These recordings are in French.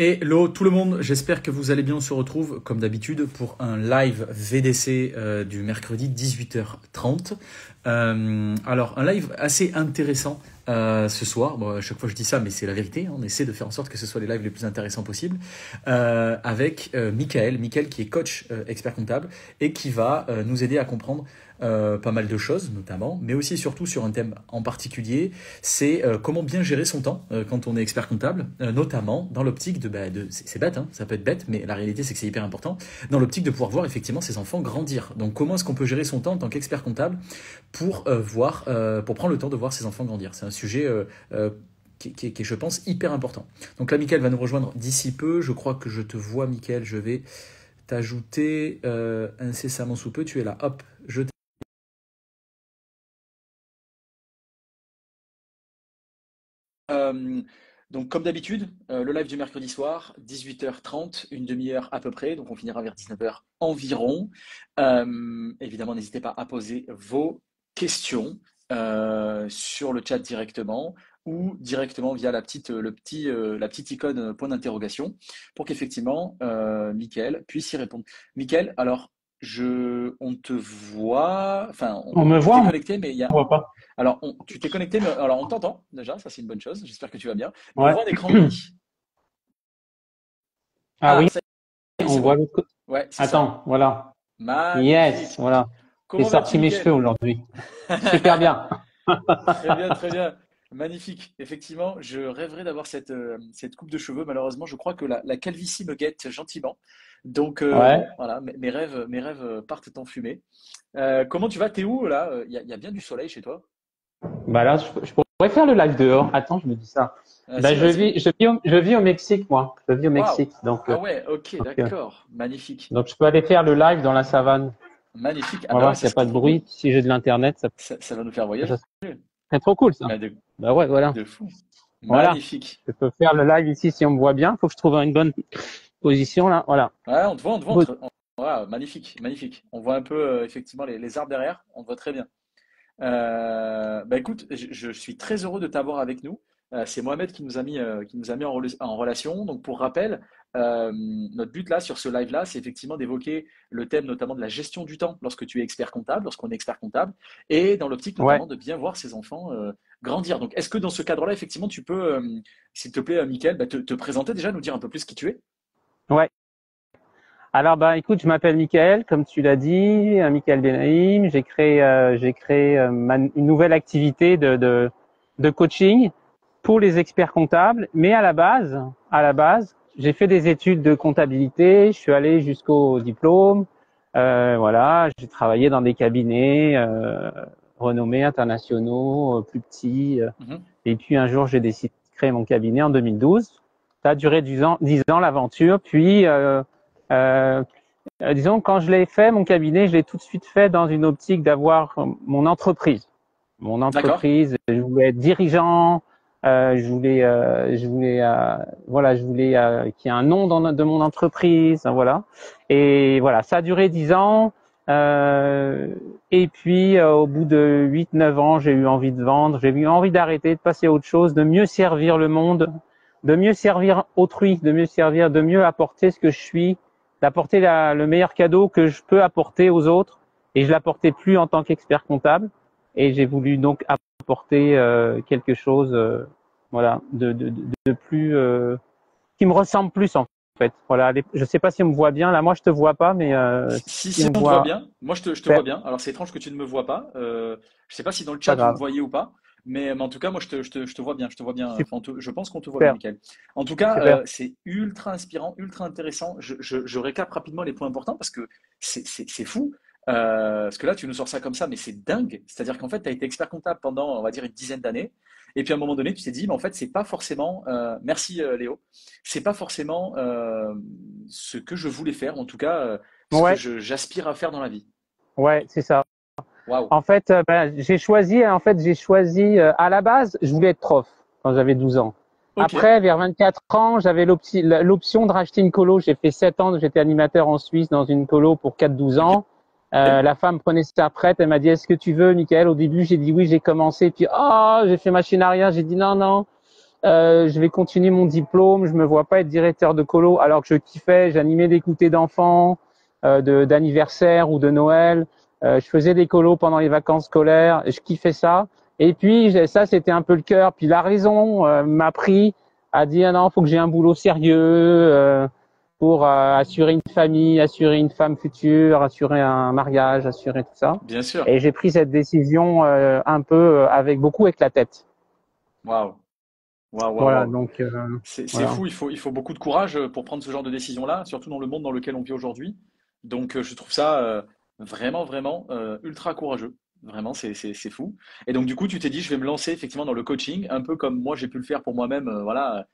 Hello tout le monde, j'espère que vous allez bien. On se retrouve comme d'habitude pour un live VDC du mercredi 18h30. Alors un live assez intéressant ce soir. Bon, à chaque fois je dis ça, mais c'est la vérité, hein. On essaie de faire en sorte que ce soit les lives les plus intéressants possibles avec Michael qui est coach expert comptable et qui va nous aider à comprendre pas mal de choses notamment, mais aussi et surtout sur un thème en particulier, c'est comment bien gérer son temps quand on est expert comptable, notamment dans l'optique c'est bête, hein, ça peut être bête, mais la réalité c'est que c'est hyper important, dans l'optique de pouvoir voir effectivement ses enfants grandir. Donc comment est-ce qu'on peut gérer son temps en tant qu'expert comptable pour pour prendre le temps de voir ses enfants grandir. C'est un sujet qui est, je pense, hyper important. Donc là, Mickaël va nous rejoindre d'ici peu. Je crois que je te vois, Mickaël. Je vais t'ajouter incessamment sous peu. Tu es là. Hop, je t'ai. Euh, donc, comme d'habitude, le live du mercredi soir, 18h30, une demi-heure à peu près. Donc, on finira vers 19h environ. Évidemment, n'hésitez pas à poser vos questions sur le chat directement ou directement via la petite icône point d'interrogation pour qu'effectivement Mickaël puisse y répondre. Mickaël, alors, on te voit, On me tu voit, t'es on me connecté, mais il y a voit pas. alors, tu t'es connecté, mais alors on t'entend déjà, ça c'est une bonne chose. J'espère que tu vas bien. Mais on Ouais. voit un écran gris. Ah Ah, oui, ça y est, on c'est voit bon. l'autre côté. Ouais, c'est ça. Attends, voilà. Yes, Magnifique. voilà. J'ai Comment vas-tu, sorti mes cheveux Mickaël? aujourd'hui. Super bien. Très bien, très bien. Magnifique. Effectivement, je rêverais d'avoir cette coupe de cheveux. Malheureusement, je crois que la calvitie me guette gentiment. Donc, Ouais. bon, voilà, mes rêves partent en fumée. Comment tu vas? T'es où là? Il y a bien du soleil chez toi? Bah là, je pourrais faire le live dehors. Attends, je me dis ça. Si, Ben, vas-y. je vis au Mexique, moi. Je vis au Waouh. Mexique. Donc, Ah ouais, ok, donc, euh, d'accord. Magnifique. donc, je peux aller faire le live dans la savane. Magnifique. Ah On va bah ouais, voir ça s'il n'y a pas serait de trop cool. bruit. Si j'ai de l'internet, Ça va nous faire voyager. ça serait trop cool, ça. Mais Bah ouais, voilà. de fou. Voilà. Magnifique. Je peux faire le live ici si on me voit bien. Faut que je trouve une bonne position là. Voilà. Ouais, on te voit. Ouais, magnifique, magnifique. On voit un peu effectivement les arbres derrière. On te voit très bien. Bah écoute, je suis très heureux de t'avoir avec nous. C'est Mohamed qui nous a mis en relation. Donc pour rappel, notre but là sur ce live là, c'est effectivement d'évoquer le thème notamment de la gestion du temps lorsque tu es expert comptable, lorsqu'on est expert comptable, et dans l'optique Ouais. notamment de bien voir ses enfants grandir. Donc est-ce que dans ce cadre-là, effectivement, tu peux, s'il te plaît, Mickaël, te présenter déjà, nous dire un peu plus qui tu es? Ouais. Alors bah écoute, je m'appelle Michael, comme tu l'as dit, Michael Benaïm. J'ai créé une nouvelle activité de coaching pour les experts comptables. Mais à la base, j'ai fait des études de comptabilité. Je suis allé jusqu'au diplôme. Voilà, j'ai travaillé dans des cabinets renommés internationaux, plus petits. Mhm. Et puis un jour, j'ai décidé de créer mon cabinet en 2012. Ça a duré 10 ans l'aventure. Puis euh, disons, quand je l'ai fait, mon cabinet, je l'ai tout de suite fait dans une optique d'avoir mon entreprise. Mon D'accord. entreprise, je voulais être dirigeant, je voulais qu'il y ait un nom de mon entreprise, voilà. Et voilà, ça a duré 10 ans. Euh, et puis, au bout de 8, 9 ans, j'ai eu envie de vendre, j'ai eu envie d'arrêter, de passer à autre chose, de mieux servir le monde, de mieux servir autrui, de mieux apporter ce que je suis, d'apporter le meilleur cadeau que je peux apporter aux autres. Et je l'apportais plus en tant qu'expert comptable. Et j'ai voulu donc apporter quelque chose, voilà, de plus, qui me ressemble plus en fait. Voilà. Je sais pas si on me voit bien là. Moi, je te vois pas, mais Si, si on me on te voit voit, bien. Moi, je te vois c'est bien. Alors, c'est étrange que tu ne me vois pas. Je sais pas si dans le pas chat vous me grave. voyez ou pas. Mais en tout cas, moi, je te vois bien. Je te vois bien. Enfin, je pense qu'on te voit bien, Super, Michael. En tout cas, super. c'est ultra inspirant, ultra intéressant. Je récap rapidement les points importants parce que c'est fou. Parce que là, tu nous sors ça comme ça, mais c'est dingue. C'est-à-dire qu'en fait, tu as été expert comptable pendant, on va dire, une dizaine d'années. Et puis à un moment donné, tu t'es dit, mais en fait, c'est pas forcément. Merci Léo. C'est pas forcément ce que je voulais faire. En tout cas, ce que Ouais, j'aspire à faire dans la vie. ouais, c'est ça. Waouh. En fait, j'ai choisi, à la base, je voulais être prof quand j'avais 12 ans. Ok. Après, vers 24 ans, j'avais l'option de racheter une colo. J'ai fait 7 ans, j'étais animateur en Suisse dans une colo pour 4-12 Ok. ans. La femme prenait sa prête, elle m'a dit, est-ce que tu veux, Michael? Au début, j'ai dit oui, j'ai commencé, puis, oh, j'ai fait machine arrière, j'ai dit non, non. je vais continuer mon diplôme, je me vois pas être directeur de colo alors que je kiffais, j'animais des goûters d'enfants, d'anniversaire ou de Noël. Je faisais des colos pendant les vacances scolaires, je kiffais ça. Et puis ça, c'était un peu le cœur. Puis la raison m'a pris à dire non, faut que j'ai un boulot sérieux pour assurer une famille, assurer une femme future, assurer un mariage, assurer tout ça. Bien sûr. Et j'ai pris cette décision un peu avec la tête. Waouh. Waouh, waouh, Voilà, waouh. donc C'est voilà. fou, il faut beaucoup de courage pour prendre ce genre de décision-là, surtout dans le monde dans lequel on vit aujourd'hui. Donc, je trouve ça vraiment, vraiment ultra courageux. Vraiment, c'est fou. Et donc, du coup, tu t'es dit, je vais me lancer effectivement dans le coaching, un peu comme moi j'ai pu le faire pour moi-même, voilà,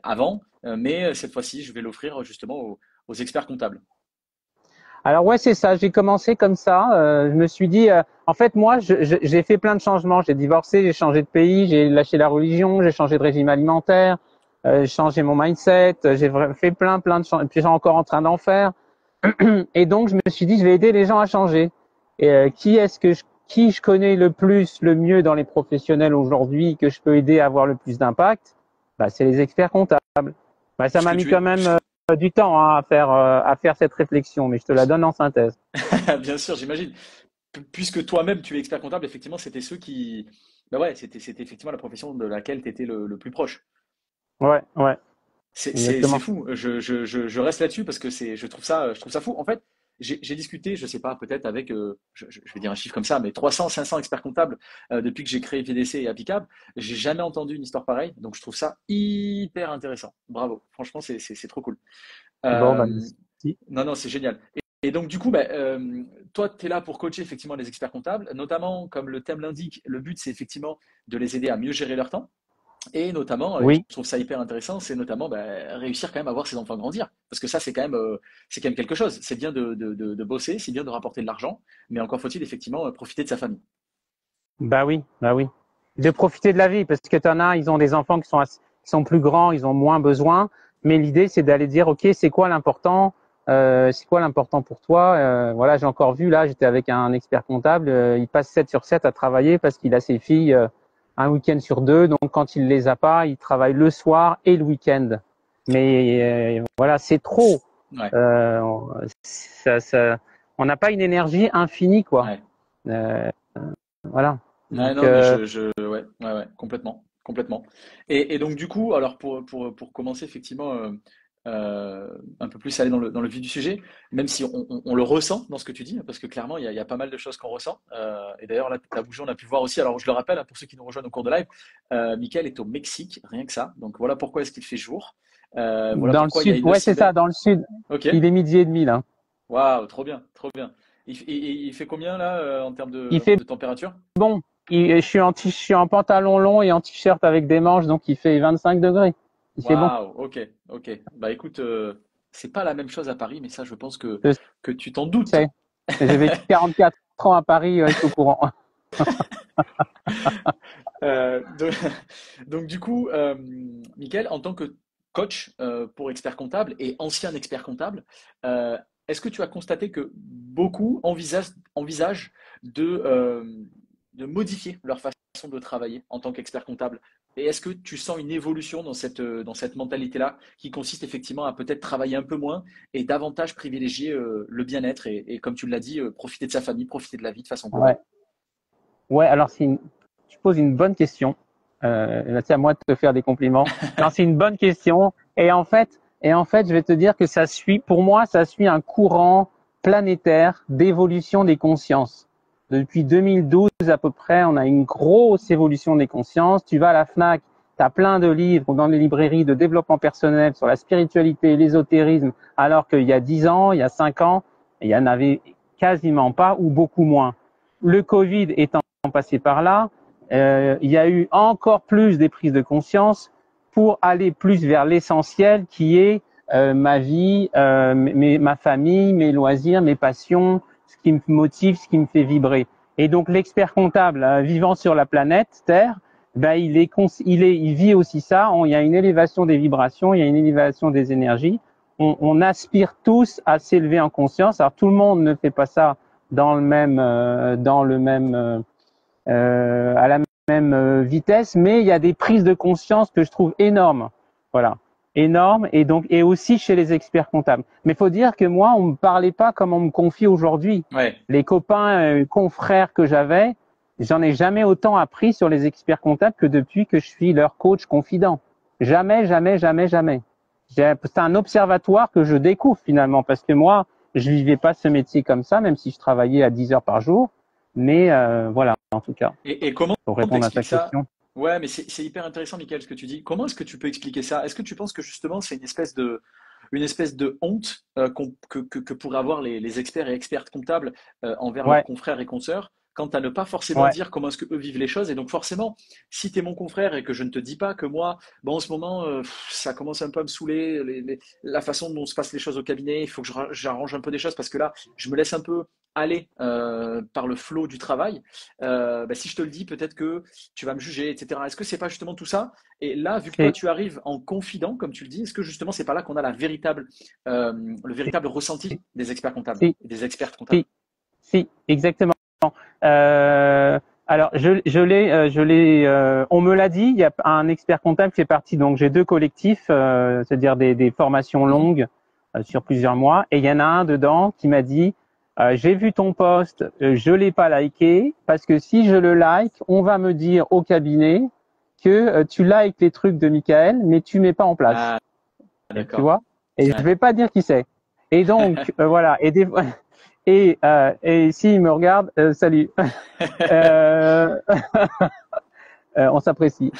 avant, mais cette fois-ci, je vais l'offrir justement aux experts comptables. Alors ouais, c'est ça. J'ai commencé comme ça. Je me suis dit, en fait, moi, j'ai fait plein de changements. J'ai divorcé, j'ai changé de pays, j'ai lâché la religion, j'ai changé de régime alimentaire, j'ai changé mon mindset, fait plein de changements. Et puis, j'ai encore en train d'en faire. Et donc, je me suis dit, je vais aider les gens à changer. Et qui je connais le plus, le mieux dans les professionnels aujourd'hui que je peux aider à avoir le plus d'impact? Bah, c'est les experts comptables. Bah, ça m'a Puisque mis tu quand es, même du temps hein, à faire cette réflexion, mais je te la donne en synthèse. bien sûr, j'imagine. Puisque toi-même tu es expert comptable, effectivement, c'était ceux qui, bah ouais, c'était effectivement la profession de laquelle tu étais le plus proche. Ouais, C'est exactement. fou. Je reste là-dessus parce que je trouve ça fou. En fait, j'ai discuté, je sais pas, peut-être avec, je vais dire un chiffre comme ça, mais 300, 500 experts comptables depuis que j'ai créé VDC et Applicable. J'ai jamais entendu une histoire pareille, donc je trouve ça hyper intéressant. Bravo. Franchement, c'est trop cool. Bon, bah, Euh, merci. non, non, c'est génial. Et donc, du coup, bah, toi, tu es là pour coacher effectivement les experts comptables, notamment, comme le thème l'indique, le but, c'est effectivement de les aider à mieux gérer leur temps. Et notamment, et je Oui. trouve ça hyper intéressant, c'est notamment bah, réussir quand même à voir ses enfants grandir. Parce que ça, c'est quand même quelque chose. C'est bien de bosser, c'est bien de rapporter de l'argent, mais encore faut-il effectivement profiter de sa famille. Bah oui, bah oui. De profiter de la vie, parce que t'en as, ils ont des enfants qui sont plus grands, ils ont moins besoin. Mais l'idée, c'est d'aller dire, OK, c'est quoi l'important pour toi? Voilà, j'ai encore vu, là, j'étais avec un expert comptable, il passe 7 sur 7 à travailler parce qu'il a ses filles un week-end sur deux. Donc, quand il les a pas, il travaille le soir et le week-end. Mais voilà, c'est trop. Ouais, Euh, ça, on n'a pas une énergie infinie, quoi. ouais. Euh, voilà. Ouais, Donc, non, mais ouais, ouais, ouais, complètement, complètement. Et donc du coup, alors pour commencer effectivement un peu plus aller dans le vif du sujet, même si on le ressent dans ce que tu dis, hein, parce que clairement il y a pas mal de choses qu'on ressent. Et d'ailleurs là, tu as bougé, on a pu voir aussi. Alors je le rappelle hein, pour ceux qui nous rejoignent au cours de live, Mickaël est au Mexique, rien que ça. Donc voilà pourquoi est-ce qu'il fait jour. Voilà dans le pourquoi il y a sud, une ouais, aussi c'est ça, belle. dans le sud. Ok. Il est 12h30 là. Waouh, trop bien, trop bien. Il fait combien là en termes Il de, fait de température? bon. Je suis en pantalon long et en t-shirt avec des manches, donc il fait 25 degrés. Il fait bon. Waouh, ok, ok. Bah écoute, c'est pas la même chose à Paris, mais ça, je pense que, Je que tu t'en doutes. sais. J'ai vécu 44 ans à Paris, je suis au courant. Euh, de- donc, du coup, Mickaël, en tant que coach pour expert comptable et ancien expert comptable, euh, est-ce que tu as constaté que beaucoup envisagent de modifier leur façon de travailler en tant qu'expert comptable? Et est-ce que tu sens une évolution dans cette mentalité-là qui consiste effectivement à peut-être travailler un peu moins et davantage privilégier le bien-être et comme tu l'as dit, profiter de sa famille, profiter de la vie de façon globale? Ouais. Ouais, alors tu poses une bonne question. Là, c'est à moi de te faire des compliments. Non, c'est une bonne question. Et en fait, je vais te dire que pour moi, ça suit un courant planétaire d'évolution des consciences. Depuis 2012 à peu près, on a une grosse évolution des consciences. Tu vas à la Fnac, tu as plein de livres dans les librairies de développement personnel sur la spiritualité, l'ésotérisme, alors qu'il y a 10 ans, il y a 5 ans, il y en avait quasiment pas ou beaucoup moins. Le Covid étant passé par là, il y a eu encore plus des prises de conscience pour aller plus vers l'essentiel qui est ma vie, ma famille, mes loisirs, mes passions, ce qui me motive, ce qui me fait vibrer. Et donc l'expert comptable vivant sur la planète Terre, ben il vit aussi ça. Il y a une élévation des vibrations, il y a une élévation des énergies. On aspire tous à s'élever en conscience. Alors tout le monde ne fait pas ça dans le même à la mêmes vitesses, mais il y a des prises de conscience que je trouve énormes. Voilà, énormes, et aussi chez les experts comptables. Mais faut dire que moi, on me parlait pas comme on me confie aujourd'hui. Ouais. Les copains, confrères que j'avais, j'en ai jamais autant appris sur les experts comptables que depuis que je suis leur coach confident. Jamais, jamais, jamais, jamais. C'est un observatoire que je découvre finalement, parce que moi, je vivais pas ce métier comme ça, même si je travaillais à 10 heures par jour. Mais voilà, en tout cas, Et comment pour répondre à ta t'expliques ça? question. Ouais, mais c'est hyper intéressant, Michael, ce que tu dis. Comment est-ce que tu peux expliquer ça? Est-ce que tu penses que justement c'est une espèce de honte que pourraient avoir les experts et expertes comptables envers leurs Ouais, confrères et consoeurs, quant à ne pas forcément ouais, dire comment est-ce que eux vivent les choses. Et donc forcément, si tu es mon confrère et que je ne te dis pas que moi, bon, en ce moment, ça commence un peu à me saouler, la façon dont se passent les choses au cabinet, il faut que j'arrange un peu des choses parce que là, je me laisse un peu aller par le flot du travail. Bah, si je te le dis, peut-être que tu vas me juger, etc. Est-ce que c'est pas justement tout ça? Et là, vu que toi, si, tu arrives en confident, comme tu le dis, est-ce que justement, c'est pas là qu'on a le si, véritable ressenti des experts comptables si, et des expertes comptables? si, si, exactement. Alors, on me l'a dit, il y a un expert comptable qui fait partie, donc j'ai deux collectifs, c'est-à-dire des formations Mhm. longues sur plusieurs mois, et il y en a un dedans qui m'a dit, j'ai vu ton post, je l'ai pas liké, parce que si je le like, on va me dire au cabinet que tu likes les trucs de Michael, mais tu mets pas en place. Ah, Tu d'accord. vois? Et je Ouais. vais pas dire qui c'est. Et donc, voilà. Et s'il me regarde, salut. Euh, on s'apprécie.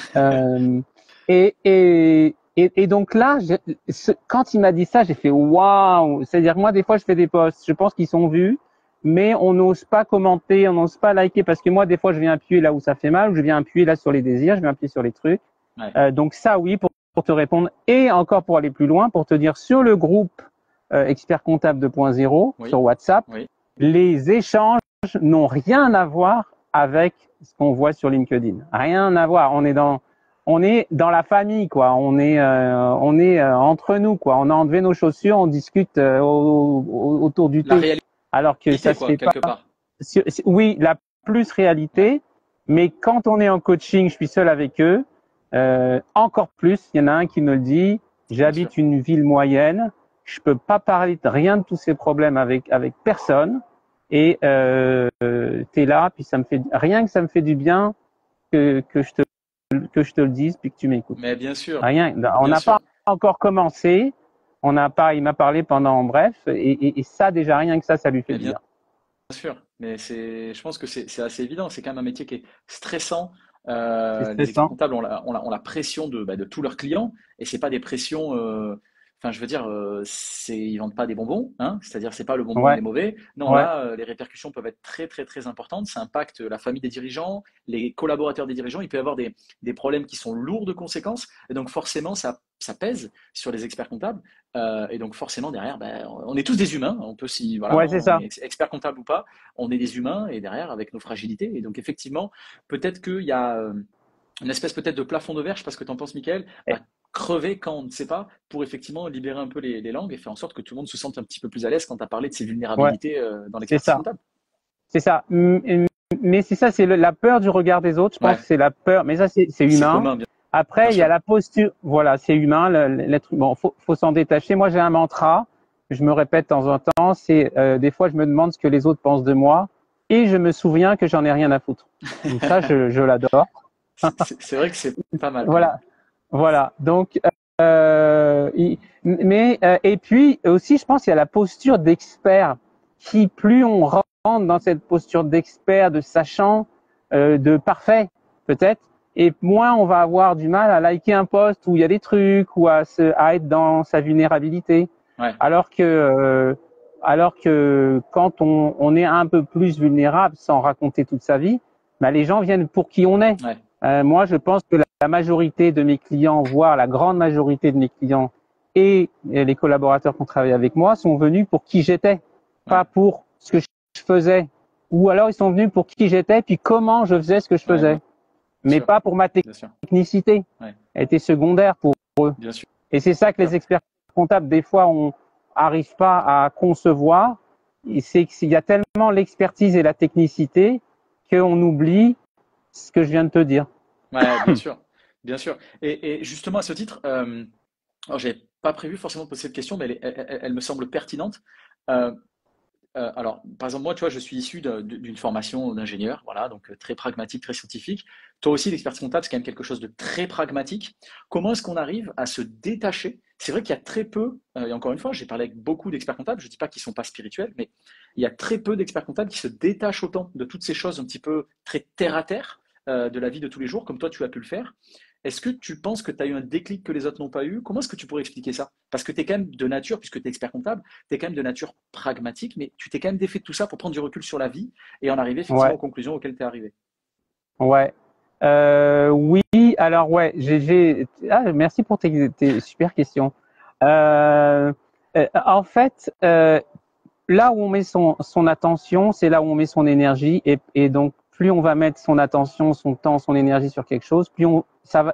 Et donc là, quand il m'a dit ça, j'ai fait waouh. C'est-à-dire moi, des fois, je fais des posts. Je pense qu'ils sont vus, mais on n'ose pas commenter, on n'ose pas liker parce que moi, des fois, je viens appuyer là où ça fait mal, ou je viens appuyer là sur les désirs, je viens appuyer sur les trucs. Ouais. Donc ça, oui, pour te répondre. Et encore pour aller plus loin, pour te dire sur le groupe Expert Comptable 2.0 sur Oui. WhatsApp, Oui. les échanges n'ont rien à voir avec ce qu'on voit sur LinkedIn. Rien à voir. On est dans la famille, quoi. On est entre nous, quoi. On a enlevé nos chaussures, on discute autour du La thé. Alors que ça réalité, se quoi, fait pas. quelque part. Oui, la plus Ouais. réalité. Mais quand on est en coaching, je suis seul avec eux. Encore plus, il y en a un qui me le dit. Bien sûr. J'habite une ville moyenne. Je peux pas parler de rien de tous ces problèmes avec personne. Et t'es là, puis ça me fait rien que ça me fait du bien que je te le dise, puis que tu m'écoutes. Mais bien sûr. Rien. On Bien n'a pas sûr. encore commencé. On n'a pas. Il m'a parlé pendant bref, et ça déjà rien que ça lui fait Mais du bien bien. sûr. Mais je pense que c'est assez évident. C'est quand même un métier qui est stressant. C'est Les experts stressant. comptables ont la pression de tous leurs clients et c'est pas des pressions. Enfin, je veux dire, ils vendent pas des bonbons, hein. C'est-à-dire, c'est pas le bonbon, il Ouais, est mauvais. Non, ouais, là, les répercussions peuvent être très, très, très importantes. Ça impacte la famille des dirigeants, les collaborateurs des dirigeants. Il peut y avoir des problèmes qui sont lourds de conséquences. Et donc, forcément, ça pèse sur les experts comptables. Et donc, forcément, derrière, ben, on est tous des humains. On peut si, voilà, ouais, hein, c'est on ça. est expert comptable ou pas, on est des humains et derrière, avec nos fragilités. Et donc, effectivement, peut-être qu'il y a une espèce peut-être de plafond de verre, je sais pas ce que tu en penses, Michael, à crever quand on ne sait pas, pour effectivement libérer un peu les langues et faire en sorte que tout le monde se sente un petit peu plus à l'aise quand tu as parlé de ces Ouais, vulnérabilités dans c'est l'expertise ça. comptable. C'est ça. Mais c'est ça, c'est la peur du regard des autres. Je pense Ouais, que c'est la peur. Mais ça, c'est c'est humain. commun, bien Après, il y a sûr. la posture. Voilà, c'est humain. Bon, faut s'en détacher. Moi, j'ai un mantra. Je me répète de temps en temps. C'est des fois, je me demande ce que les autres pensent de moi, et je me souviens que j'en ai rien à foutre. Donc ça, je l'adore. C'est vrai que c'est pas mal quand même. Voilà, voilà. Donc, et puis aussi, je pense qu'il y a la posture d'expert. Qui plus on rentre dans cette posture d'expert, de sachant, de parfait peut-être, et moins on va avoir du mal à liker un post où il y a des trucs, ou à être dans sa vulnérabilité. Ouais, Alors que quand on est un peu plus vulnérable, sans raconter toute sa vie, bah, les gens viennent pour qui on est. ouais, Moi, je pense que la majorité de mes clients, voire la grande majorité de mes clients et les collaborateurs qui ont travaillé avec moi, sont venus pour qui j'étais, ouais, pas pour ce que je faisais. Ou alors ils sont venus pour qui j'étais, puis comment je faisais ce que je ouais, bien faisais, mais sûr, pas pour ma bien sûr. technicité. Ouais, Elle était secondaire pour eux. bien sûr. Et c'est ça que les experts comptables, des fois, on n'arrive pas à concevoir. C'est qu'il y a tellement l'expertise et la technicité qu'on oublie ce que je viens de te dire. Ouais, bien sûr, bien sûr. Et justement, à ce titre, alors j'avais pas prévu forcément de poser cette question, mais elle me semble pertinente. Euh, alors, par exemple, moi, tu vois, je suis issu d'une formation d'ingénieur, voilà, donc très pragmatique, très scientifique. Toi aussi, l'expertise comptable, c'est quand même quelque chose de très pragmatique. Comment est-ce qu'on arrive à se détacher? C'est vrai qu'il y a très peu, et encore une fois, j'ai parlé avec beaucoup d'experts comptables, je ne dis pas qu'ils ne sont pas spirituels, mais il y a très peu d'experts comptables qui se détachent autant de toutes ces choses un petit peu très terre à terre de la vie de tous les jours, comme toi, tu as pu le faire. Est-ce que tu penses que tu as eu un déclic que les autres n'ont pas eu? Comment est-ce que tu pourrais expliquer ça? Parce que tu es quand même de nature, puisque tu es expert comptable, tu es quand même de nature pragmatique, mais tu t'es quand même défait de tout ça pour prendre du recul sur la vie et en arriver effectivement Ouais, aux conclusions auxquelles tu es arrivé. ouais. Oui, alors ouais, merci pour tes super questions. Euh, En fait, là où on met son attention, c'est là où on met son énergie, et donc plus on va mettre son attention, son temps, son énergie sur quelque chose,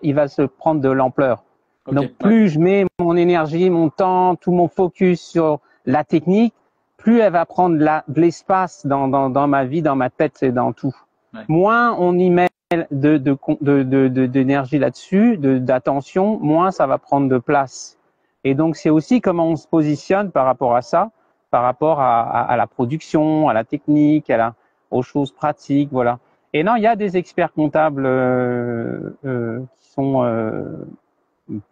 il va se prendre de l'ampleur. Ok, Donc ouais, plus je mets mon énergie, mon temps, tout mon focus sur la technique, plus elle va prendre de l'espace dans ma vie, dans ma tête et dans tout. ouais. Moins on y met d'énergie là-dessus, d'attention, moins ça va prendre de place. Et donc c'est aussi comment on se positionne par rapport à ça, par rapport à la production, à la technique, aux choses pratiques, voilà. Et non, il y a des experts comptables qui sont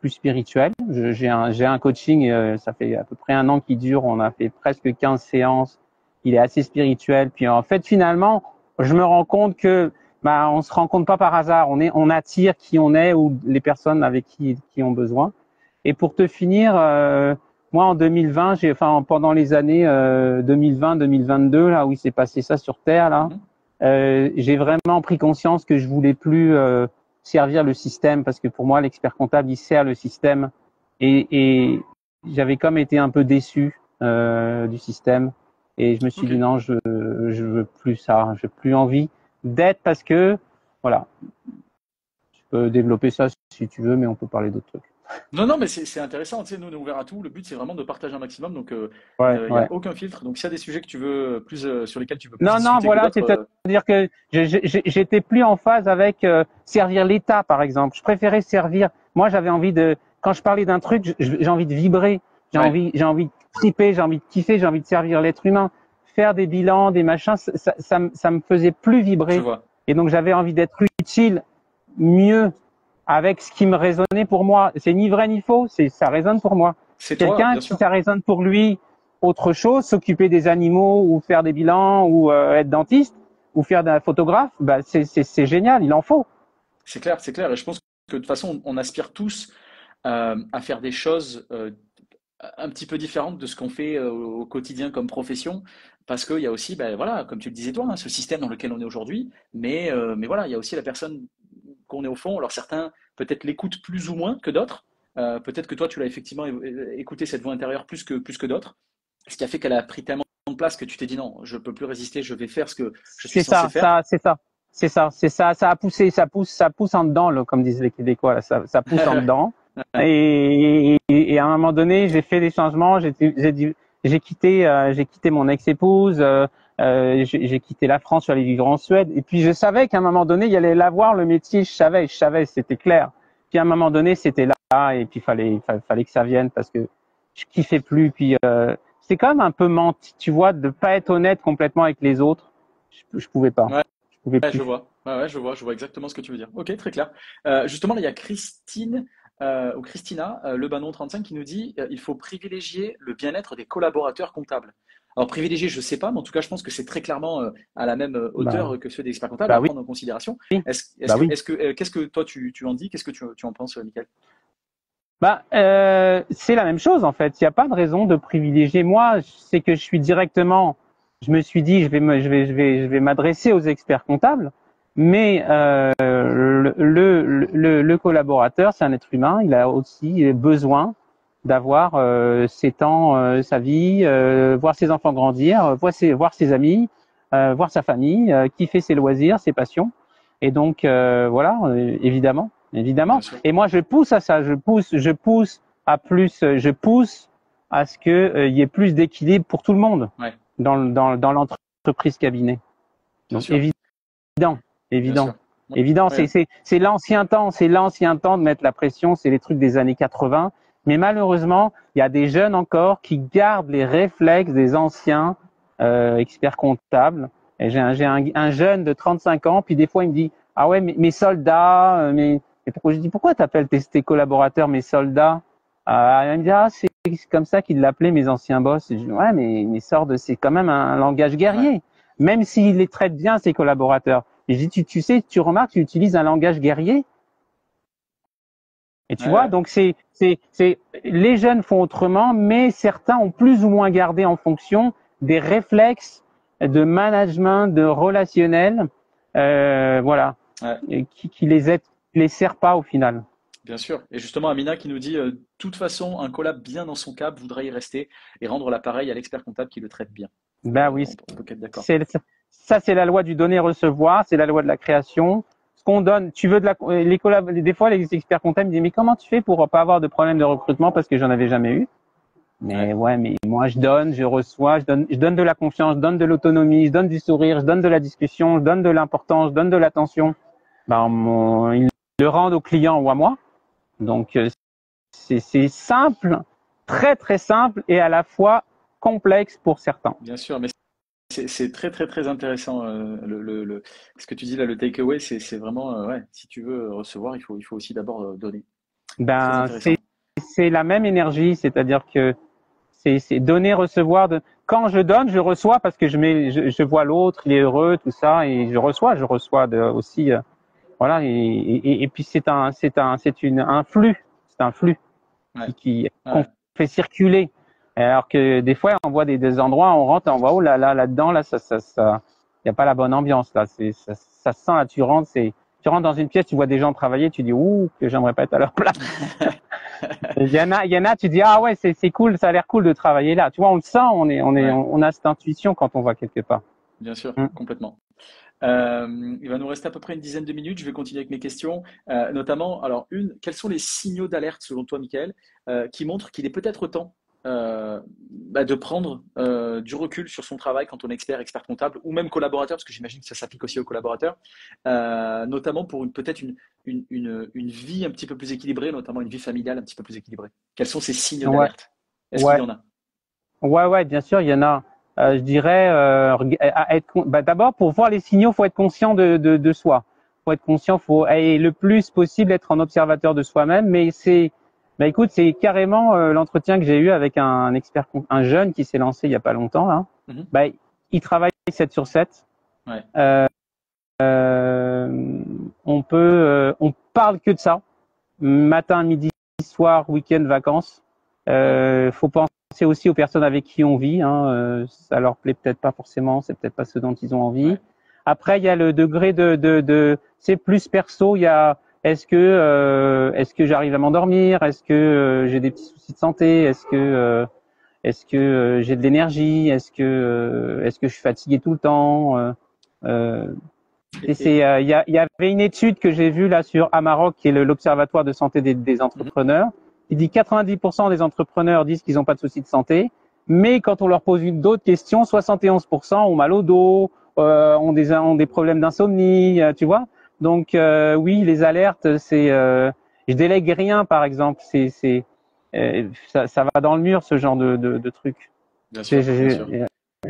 plus spirituels. J'ai un coaching, ça fait à peu près un an qui dure, on a fait presque 15 séances, il est assez spirituel. Puis en fait, finalement, je me rends compte que on se rencontre pas par hasard, on attire qui on est ou les personnes avec qui ont besoin. Et pour te finir, moi en 2020, pendant les années 2020-2022, là où il s'est passé ça sur Terre, là, Mhm. j'ai vraiment pris conscience que je voulais plus servir le système, parce que pour moi, l'expert comptable, il sert le système, et j'avais comme été un peu déçu du système, et je me suis Ok. dit non, je veux plus ça, je veux plus envie d'être, parce que voilà, tu peux développer ça si tu veux, mais on peut parler d'autres trucs. Non, non, mais c'est intéressant, tu sais, nous on est ouvert à tout. Le but c'est vraiment de partager un maximum, donc Ouais, il n'y a ouais. aucun filtre. Donc s'il y a des sujets que tu veux plus sur lesquels tu veux plus Non, non, discuter que voilà, d'autres, c'est-à-dire que j'étais plus en phase avec servir l'État, par exemple. Je préférais servir. Moi, j'avais envie quand je parlais d'un truc, j'ai envie de vibrer, ouais, j'ai envie de triper, j'ai envie de kiffer, j'ai envie de servir l'être humain. Faire des bilans, des machins, ça me faisait plus je vibrer. vois. Et donc, j'avais envie d'être utile, mieux, avec ce qui me résonnait pour moi. C'est ni vrai ni faux, ça résonne pour moi. C'est toi, Quelqu'un bien qui sûr. ça résonne pour lui autre chose, s'occuper des animaux ou faire des bilans ou être dentiste ou faire d'un photographe, bah c'est génial, il en faut. C'est clair, c'est clair. Et je pense que de toute façon, on aspire tous à faire des choses un petit peu différentes de ce qu'on fait au quotidien comme profession, parce qu'il y a aussi, ben, voilà, comme tu le disais toi, hein, ce système dans lequel on est aujourd'hui, mais voilà, il y a aussi la personne qu'on est au fond. Alors certains peut-être l'écoutent plus ou moins que d'autres. Peut-être que toi, tu l'as effectivement écouté cette voix intérieure plus que d'autres, ce qui a fait qu'elle a pris tellement de place que tu t'es dit non, je peux plus résister, je vais faire ce que je suis C'est censé ça, faire. ça a poussé, ça pousse en dedans, là, comme disent les Québécois, là, ça pousse en dedans. Et à un moment donné, j'ai fait des changements, j'ai quitté mon ex-épouse, j'ai quitté la France, je suis allé vivre en Suède. Et puis je savais qu'à un moment donné, il y allait l'avoir le métier, je savais, c'était clair. Puis à un moment donné, c'était là, et puis fallait que ça vienne parce que je kiffais plus. Puis c'est quand même un peu menti, tu vois, de pas être honnête complètement avec les autres. Je pouvais pas, Ouais, je pouvais je plus. vois. Ouais, ouais, je vois exactement ce que tu veux dire. Ok, très clair. Justement, là, il y a Christine ou Christina Lebanon 35 qui nous dit il faut privilégier le bien-être des collaborateurs comptables. Alors, privilégier, je ne sais pas, mais en tout cas, je pense que c'est très clairement à la même Bah, hauteur que ceux des experts comptables bah à oui, prendre en considération. bah oui. Qu'est-ce que toi tu en dis? Qu'est-ce que tu en penses, Michael? C'est la même chose en fait. Il n'y a pas de raison de privilégier. Moi, c'est que je suis directement. Je me suis dit, je vais m'adresser aux experts comptables. Mais le collaborateur, c'est un être humain. Il a aussi besoin d'avoir ses temps, sa vie, voir ses enfants grandir, voir ses amis, voir sa famille, kiffer ses loisirs, ses passions. Et donc voilà, évidemment. Bien Évidemment. sûr. Et moi, je pousse à ça. Je pousse à ce que il y ait plus d'équilibre pour tout le monde Ouais, dans l'entreprise cabinet. bien Donc sûr. évident, Bien évident. sûr. Évident, Ouais. c'est l'ancien temps, de mettre la pression, c'est les trucs des années 80. Mais malheureusement, il y a des jeunes encore qui gardent les réflexes des anciens experts comptables. Et j'ai un jeune de 35 ans, puis des fois il me dit ah ouais, mes soldats, et pourquoi je dis pourquoi t'appelles tes collaborateurs mes soldats? Il me dit ah c'est comme ça qu'ils l'appelaient mes anciens boss. Et je dis ouais mais c'est quand même un langage Ouais. guerrier, même s'il les traite bien ses collaborateurs. Et je dis tu sais, tu remarques, tu utilises un langage guerrier. Et tu Ouais, vois, ouais. donc les jeunes font autrement, mais certains ont plus ou moins gardé en fonction des réflexes de management, de relationnel, voilà, Ouais. et qui les sert pas au final. Bien sûr. Et justement, Amina qui nous dit, toute façon, un collab bien dans son cap voudrait y rester et rendre l'appareil à l'expert comptable qui le traite bien. Ben oui, On peut qu'être d'accord. c'est ça, c'est la loi du donner-recevoir, c'est la loi de la création. Ce qu'on donne, tu veux des fois les experts comptables me disent mais comment tu fais pour pas avoir de problème de recrutement parce que j'en avais jamais eu. Ouais. Mais ouais, mais moi je donne, je reçois, je donne de la confiance, je donne de l'autonomie, je donne du sourire, je donne de la discussion, je donne de l'importance, je donne de l'attention. Ils le rendent au client ou à moi. Donc c'est simple, très très simple et à la fois complexe pour certains. Bien sûr, mais c'est très très très intéressant ce que tu dis là, le takeaway, c'est vraiment ouais, si tu veux recevoir, il faut aussi d'abord donner. Très Ben intéressant. c'est la même énergie, c'est-à-dire que c'est donner, recevoir. Quand je donne, je reçois parce que je vois l'autre, il est heureux, tout ça, et je reçois aussi. Voilà, et puis c'est un flux Ouais. qu'on Ouais. fait circuler. Alors que des fois, on voit des endroits, on rentre, on voit oh là là là-dedans, là il y a pas la bonne ambiance là. Ça sent là, tu rentres dans une pièce, tu vois des gens travailler, tu dis ouh que j'aimerais pas être à leur place. Il y en a, tu dis ah ouais c'est cool, ça a l'air cool de travailler là. Tu vois, on le sent, Ouais. on a cette intuition quand on va quelque part. Bien sûr, Mm. complètement. Il va nous rester à peu près une dizaine de minutes. Je vais continuer avec mes questions. Notamment, alors, quels sont les signaux d'alerte selon toi, Michael, qui montrent qu'il est peut-être temps de prendre du recul sur son travail quand on est expert comptable, ou même collaborateur, parce que j'imagine que ça s'applique aussi aux collaborateurs, notamment pour peut-être une vie un petit peu plus équilibrée, notamment une vie familiale un petit peu plus équilibrée. Quels sont ces signes Ouais, d'alerte? Est-ce qu'il y ouais. en a? Ouais, bien sûr, il y en a. Je dirais, d'abord pour voir les signaux, faut être conscient de soi. Faut être conscient, faut et le plus possible être en observateur de soi-même. Mais écoute, c'est carrément l'entretien que j'ai eu avec un jeune qui s'est lancé il y a pas longtemps là. Mhm. Bah, il travaille 7 sur 7. Ouais, On parle que de ça, matin, midi, soir, week-end, vacances. Faut penser aussi aux personnes avec qui on vit. Ça leur plaît peut-être pas forcément, c'est peut-être pas ce dont ils ont envie. ouais. Après, il y a le degré c'est plus perso. Il y a est-ce que j'arrive à m'endormir? Est-ce que j'ai des petits soucis de santé? Est-ce que j'ai de l'énergie? Est-ce que je suis fatigué tout le temps? Euh, Et, et- il y avait une étude que j'ai vue là sur Amarok, qui est l'Observatoire de santé des mhm. entrepreneurs. Il dit 90% des entrepreneurs disent qu'ils n'ont pas de soucis de santé, mais quand on leur pose d'autres questions, 71% ont mal au dos, ont des problèmes d'insomnie, tu vois. Donc oui, les alertes, je délègue rien, par exemple. Ça va dans le mur, ce genre de truc. Bien J'ai sûr, bien sûr. j'ai-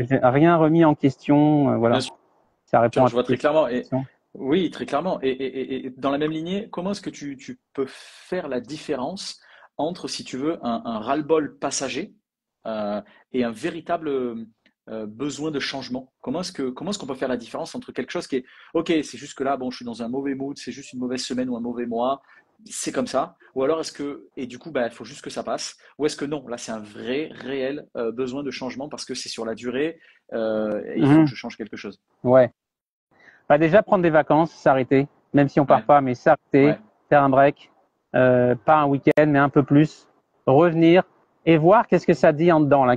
j'ai rien remis en question, Bien voilà. Ça répond à Je vois toutes très les clairement. questions. Oui, très clairement. Et dans la même lignée, comment est-ce que tu peux faire la différence entre, si tu veux, un ras-le-bol passager euh, et un véritable besoin de changement? Comment est-ce qu'on peut faire la différence entre quelque chose qui est, OK, c'est juste que là, bon, je suis dans un mauvais mood, c'est juste une mauvaise semaine ou un mauvais mois, c'est comme ça. Ou alors et du coup, bah, il faut juste que ça passe. Ou est-ce que non, là, c'est un vrai, réel besoin de changement parce que c'est sur la durée et il faut que Mhm. je change quelque chose. Ouais. Bah déjà prendre des vacances, s'arrêter, même si on part Ouais, pas, mais s'arrêter, ouais. faire un break, pas un week-end, mais un peu plus, revenir et voir qu'est-ce que ça dit en dedans là.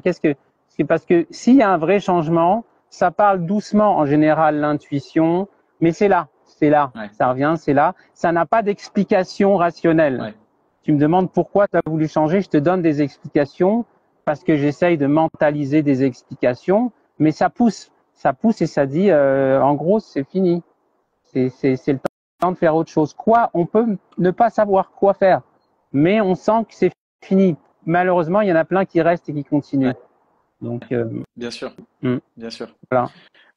Parce que s'il y a un vrai changement, ça parle doucement en général l'intuition, mais c'est là, Ouais, ça revient, c'est là. Ça n'a pas d'explication rationnelle. ouais. Tu me demandes pourquoi tu as voulu changer, je te donne des explications parce que j'essaye de mentaliser des explications, mais ça pousse et ça dit, en gros, c'est fini, c'est le temps. de faire autre chose. On peut ne pas savoir quoi faire, mais on sent que c'est fini. Malheureusement, il y en a plein qui restent et qui continuent. Ouais. Donc, Bien sûr, bien sûr. voilà.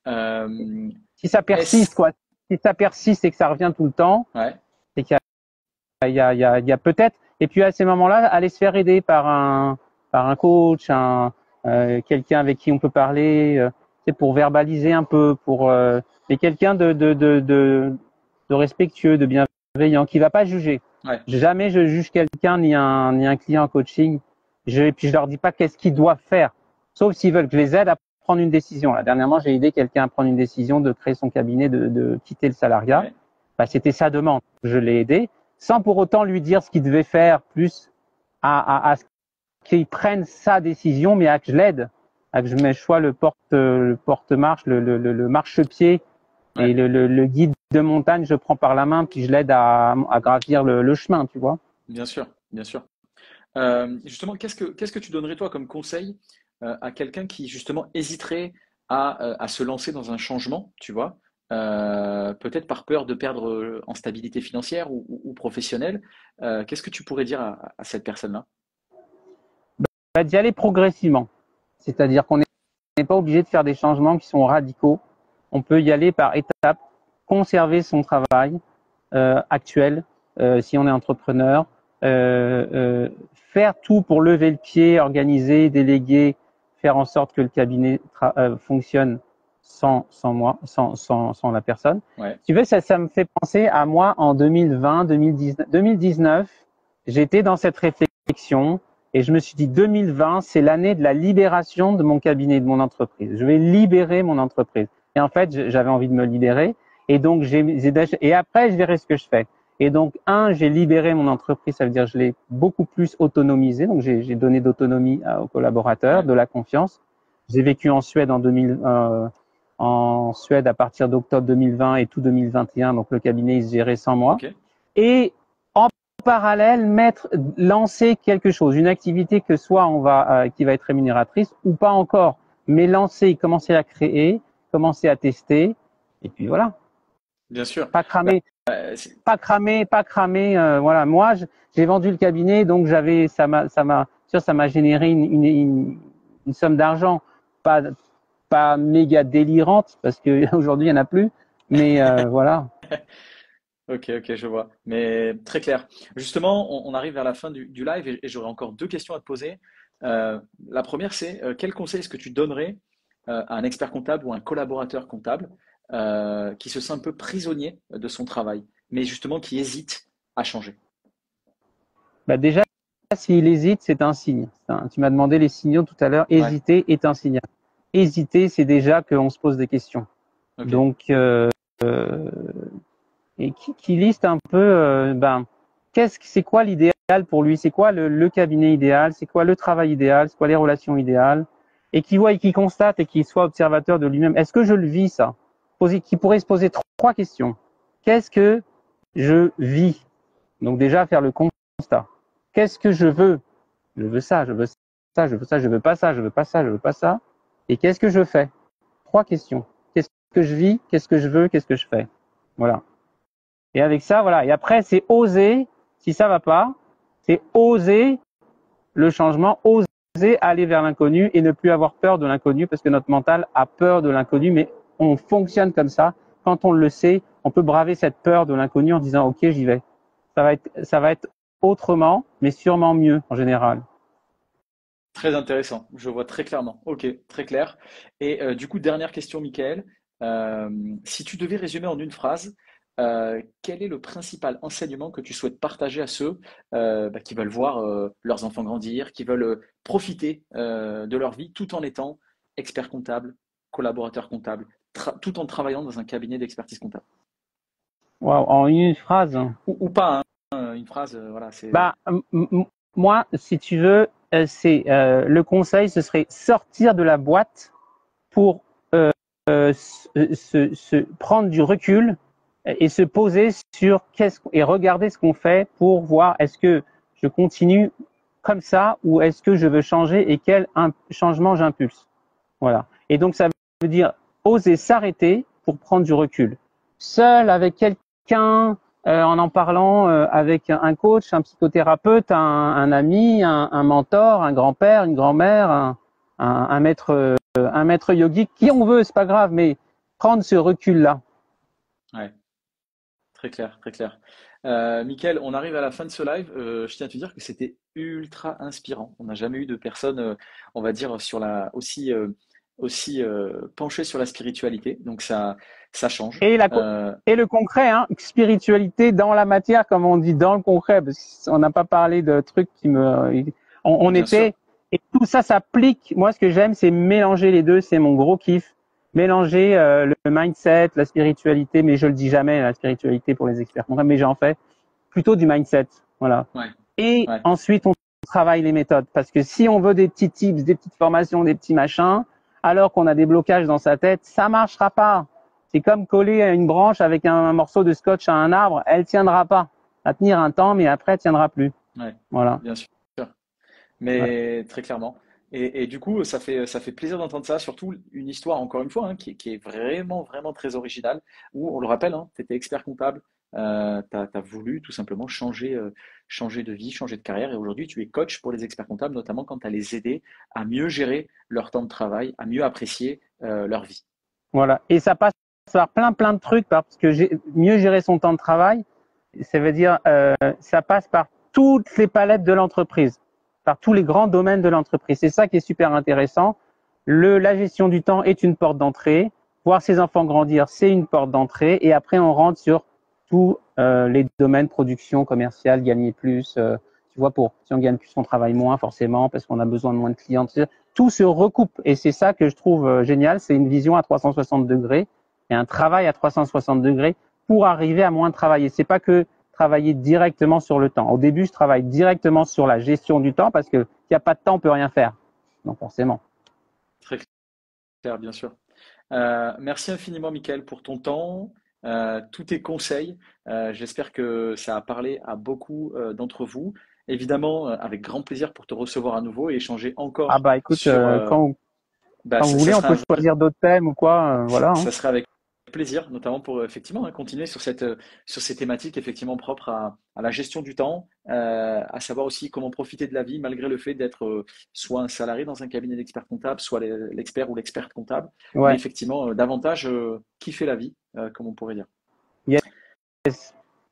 Euh, Si ça persiste, est-ce... quoi. Si ça persiste et que ça revient tout le temps, Ouais, c'est qu'il y a peut-être. Et puis à ces moments-là, aller se faire aider par un coach, quelqu'un avec qui on peut parler, c'est pour verbaliser un peu, mais quelqu'un de respectueux, de bienveillant, qui va pas juger. ouais, Jamais je juge quelqu'un ni un client en coaching. Et puis je leur dis pas qu'est-ce qu'ils doivent faire, sauf s'ils veulent que je les aide à prendre une décision. Là, dernièrement, j'ai aidé quelqu'un à prendre une décision de créer son cabinet, de quitter le salariat. ouais. Bah, c'était sa demande. Je l'ai aidé, sans pour autant lui dire ce qu'il devait faire, plus à ce qu'il prenne sa décision, mais à que je l'aide, à que je mets choix le porte-marche, le marchepied Ouais. et le guide de montagne, je prends par la main, puis je l'aide à gravir le chemin, tu vois. Bien sûr, bien sûr. Justement, qu'est-ce que tu donnerais toi comme conseil à quelqu'un qui justement hésiterait à se lancer dans un changement, tu vois, peut-être par peur de perdre en stabilité financière ou professionnelle. Qu'est-ce que tu pourrais dire à cette personne-là? Bah, d'y aller progressivement. C'est-à-dire qu'on n'est pas obligé de faire des changements qui sont radicaux. On peut y aller par étapes, conserver son travail actuel si on est entrepreneur, faire tout pour lever le pied, organiser, déléguer, faire en sorte que le cabinet fonctionne sans moi, sans la personne. Ouais, Tu veux, ça me fait penser à moi en 2020, 2019, j'étais dans cette réflexion. Et je me suis dit, 2020, c'est l'année de la libération de mon cabinet, de mon entreprise. Je vais libérer mon entreprise. Et en fait, j'avais envie de me libérer. Et donc, et après, je verrai ce que je fais. Et donc, j'ai libéré mon entreprise. Ça veut dire, je l'ai beaucoup plus autonomisé. Donc, j'ai donné d'autonomie aux collaborateurs, ouais, de la confiance. J'ai vécu en Suède en Suède à partir d'octobre 2020 et tout 2021. Donc, le cabinet, il se gérait sans moi. ok, Et en parallèle, lancer quelque chose, une activité que soit qui va être rémunératrice ou pas encore, mais lancer, commencer à créer, commencer à tester, et puis voilà. bien sûr. Pas Bah, cramer, c'est- pas cramer. Voilà, moi, j'ai vendu le cabinet, donc ça m'a généré une somme d'argent, pas pas méga délirante parce que aujourd'hui il y en a plus, mais voilà. Ok, ok, je vois. Mais très clair. Justement, on arrive vers la fin du live et j'aurais encore deux questions à te poser. La première, c'est quel conseil est-ce que tu donnerais à un expert comptable ou un collaborateur comptable qui se sent un peu prisonnier de son travail, mais justement qui hésite à changer? Bah déjà, s'il hésite, c'est un signe. Tu m'as demandé les signaux tout à l'heure. Ouais, Hésiter est un signal. Hésiter, c'est déjà qu'on se pose des questions. ok, Donc, et qui liste un peu, c'est quoi l'idéal pour lui? C'est quoi le cabinet idéal? C'est quoi le travail idéal? C'est quoi les relations idéales? Et qui voit et qui constate et qui soit observateur de lui-même. Est-ce que je le vis, ça? Qui pourrait se poser trois questions. Qu'est-ce que je vis? Donc déjà, faire le constat. Qu'est-ce que je veux? Je veux ça, je veux ça, je veux ça, je veux pas ça, je veux pas ça, je veux pas ça. Et qu'est-ce que je fais? Trois questions. Qu'est-ce que je vis? Qu'est-ce que je veux? Qu'est-ce que je fais? Voilà. Et avec ça, voilà. Et après, c'est oser, si ça va pas, c'est oser le changement, oser aller vers l'inconnu et ne plus avoir peur de l'inconnu parce que notre mental a peur de l'inconnu, mais on fonctionne comme ça. Quand on le sait, on peut braver cette peur de l'inconnu en disant, OK, j'y vais. Ça va être autrement, mais sûrement mieux en général. très intéressant. Je vois très clairement. Ok, très clair. Et du coup, dernière question, Michael. Si tu devais résumer en une phrase, quel est le principal enseignement que tu souhaites partager à ceux qui veulent voir leurs enfants grandir, qui veulent profiter de leur vie tout en étant expert comptable, collaborateur comptable, tout en travaillant dans un cabinet d'expertise comptable? Wow, en une phrase. Ou pas, hein, une phrase, voilà, c'est... Bah, moi, si tu veux, le conseil, ce serait sortir de la boîte pour se prendre du recul et se poser sur et regarder ce qu'on fait pour voir est-ce que je continue comme ça ou est-ce que je veux changer et quel changement j'impulse. Voilà. Et donc ça veut dire oser s'arrêter pour prendre du recul. Seul avec quelqu'un quelqu'un, en parlant avec un coach, un psychothérapeute, un ami, un mentor, un grand-père, une grand-mère, un maître yogique, qui on veut, c'est pas grave, mais prendre ce recul-là. Ouais, très clair, très clair. Mickaël, on arrive à la fin de ce live. Je tiens à te dire que c'était ultra inspirant. On n'a jamais eu de personne, on va dire, aussi penchée sur la spiritualité. Donc ça change. Et, et le concret, hein, spiritualité dans la matière, comme on dit, dans le concret, parce qu'on n'a pas parlé de trucs qui me... On Bien sûr. était... Et tout ça s'applique. Moi, ce que j'aime, c'est mélanger les deux. C'est mon gros kiff. Mélanger le mindset, la spiritualité, mais je le dis jamais, la spiritualité pour les experts comptables, mais j'en fais plutôt du mindset. Voilà. Ouais, Et ouais, ensuite, on travaille les méthodes. Parce que si on veut des petits tips, des petites formations, des petits machins, alors qu'on a des blocages dans sa tête, ça marchera pas. C'est comme coller une branche avec un morceau de scotch à un arbre, elle tiendra pas. Elle va tenir un temps, mais après, elle tiendra plus. ouais, Voilà. bien sûr. Ouais. Mais très clairement. Et du coup, ça fait plaisir d'entendre ça, surtout une histoire, encore une fois, hein, qui est vraiment, vraiment très originale, où, on le rappelle, hein, tu étais expert comptable, tu as voulu tout simplement changer de vie, changer de carrière, et aujourd'hui, tu es coach pour les experts comptables, notamment quand tu as les aider à mieux gérer leur temps de travail, à mieux apprécier leur vie. Voilà. Et ça passe par plein de trucs, parce que mieux gérer son temps de travail, ça veut dire, ça passe par toutes les palettes de l'entreprise, par tous les grands domaines de l'entreprise. C'est ça qui est super intéressant. La gestion du temps est une porte d'entrée. Voir ses enfants grandir, c'est une porte d'entrée. Et après, on rentre sur tous les domaines, production, commerciale, gagner plus. Tu vois, si on gagne plus, on travaille moins forcément parce qu'on a besoin de moins de clients. Tout se recoupe. Et c'est ça que je trouve génial. C'est une vision à 360 degrés et un travail à 360 degrés pour arriver à moins travailler. C'est pas que travailler directement sur le temps. Au début, je travaille directement sur la gestion du temps parce que s'il n'y a pas de temps, on peut rien faire. Donc forcément. Très clair, bien sûr. Merci infiniment, Mickaël, pour ton temps, tous tes conseils. J'espère que ça a parlé à beaucoup d'entre vous. Évidemment, avec grand plaisir pour te recevoir à nouveau et échanger Ah encore bah écoute, sur. quand vous voulez, on peut choisir d'autres thèmes ou quoi. Voilà. Hein. Ça serait avec plaisir, notamment pour effectivement, hein, continuer sur ces thématiques effectivement propres à la gestion du temps, à savoir aussi comment profiter de la vie malgré le fait d'être soit un salarié dans un cabinet d'expert comptable, soit l'expert ou l'experte comptable, mais Ouais. effectivement davantage kiffer la vie, comme on pourrait dire. Yes. Très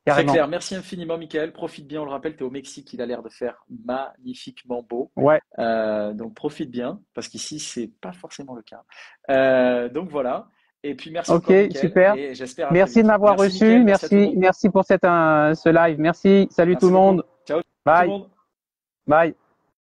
Carrément. clair, merci infiniment Michael, profite bien, on le rappelle, tu es au Mexique, il a l'air de faire magnifiquement beau. Ouais. Donc profite bien, parce qu'ici c'est pas forcément le cas. Donc voilà. Et puis merci Ok, encore, Mickaël, super. et j'espère à très Merci de vite. m'avoir Merci, reçu. Mickaël, merci à tout le monde. Merci pour ce live. Merci. Salut tout Merci le beaucoup. monde. Ciao tout le Bye. monde. Bye.